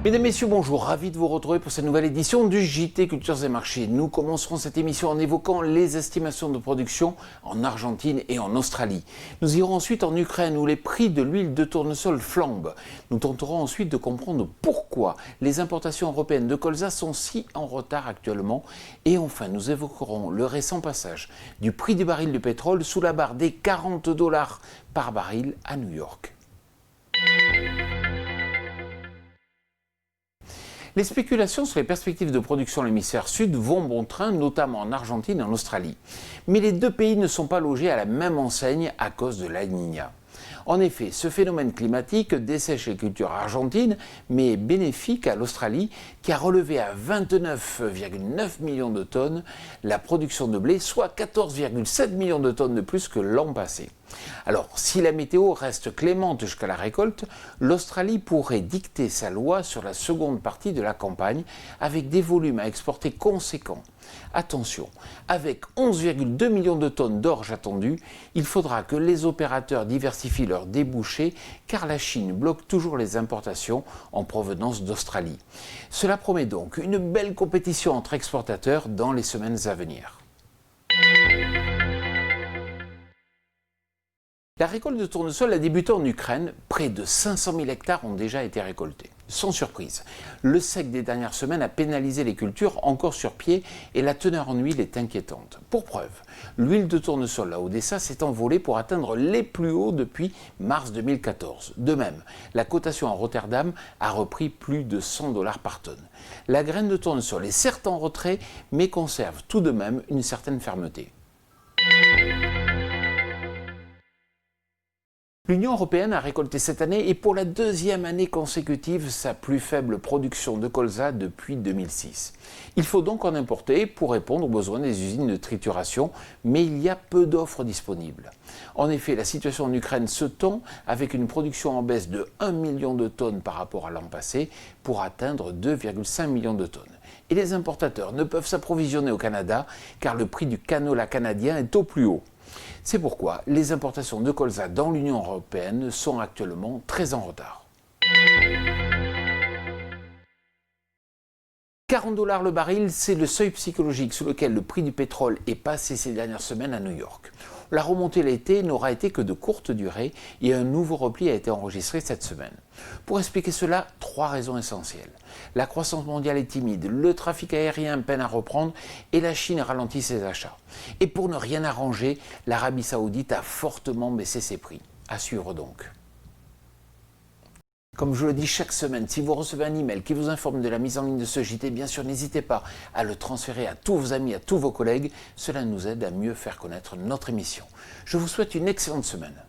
Mesdames, Messieurs, bonjour, ravi de vous retrouver pour cette nouvelle édition du JT Cultures et Marchés. Nous commencerons cette émission en évoquant les estimations de production en Argentine et en Australie. Nous irons ensuite en Ukraine où les prix de l'huile de tournesol flambent. Nous tenterons ensuite de comprendre pourquoi les importations européennes de colza sont si en retard actuellement. Et enfin, nous évoquerons le récent passage du prix du baril de pétrole sous la barre des $40 par baril à New York. Les spéculations sur les perspectives de production à l'hémisphère sud vont bon train, notamment en Argentine et en Australie. Mais les deux pays ne sont pas logés à la même enseigne à cause de la Niña. En effet, ce phénomène climatique dessèche les cultures argentines, mais est bénéfique à l'Australie, qui a relevé à 29,9 millions de tonnes la production de blé, soit 14,7 millions de tonnes de plus que l'an passé. Alors, si la météo reste clémente jusqu'à la récolte, l'Australie pourrait dicter sa loi sur la seconde partie de la campagne, avec des volumes à exporter conséquents. Attention, avec 11,2 millions de tonnes d'orge attendues, il faudra que les opérateurs diversifient leurs débouchés car la Chine bloque toujours les importations en provenance d'Australie. Cela promet donc une belle compétition entre exportateurs dans les semaines à venir. La récolte de tournesol a débuté en Ukraine, près de 500 000 hectares ont déjà été récoltés. Sans surprise, le sec des dernières semaines a pénalisé les cultures encore sur pied et la teneur en huile est inquiétante. Pour preuve, l'huile de tournesol à Odessa s'est envolée pour atteindre les plus hauts depuis mars 2014. De même, la cotation à Rotterdam a repris plus de $100 par tonne. La graine de tournesol est certes en retrait, mais conserve tout de même une certaine fermeté. L'Union européenne a récolté cette année et pour la deuxième année consécutive sa plus faible production de colza depuis 2006. Il faut donc en importer pour répondre aux besoins des usines de trituration, mais il y a peu d'offres disponibles. En effet, la situation en Ukraine se tend avec une production en baisse de 1 million de tonnes par rapport à l'an passé pour atteindre 2,5 millions de tonnes. Et les importateurs ne peuvent s'approvisionner au Canada car le prix du canola canadien est au plus haut. C'est pourquoi les importations de colza dans l'Union européenne sont actuellement très en retard. $40 le baril, c'est le seuil psychologique sous lequel le prix du pétrole est passé ces dernières semaines à New York. La remontée l'été n'aura été que de courte durée et un nouveau repli a été enregistré cette semaine. Pour expliquer cela, trois raisons essentielles. La croissance mondiale est timide, le trafic aérien peine à reprendre et la Chine ralentit ses achats. Et pour ne rien arranger, l'Arabie Saoudite a fortement baissé ses prix. À suivre donc. Comme je le dis chaque semaine, si vous recevez un email qui vous informe de la mise en ligne de ce JT, bien sûr, n'hésitez pas à le transférer à tous vos amis, à tous vos collègues. Cela nous aide à mieux faire connaître notre émission. Je vous souhaite une excellente semaine.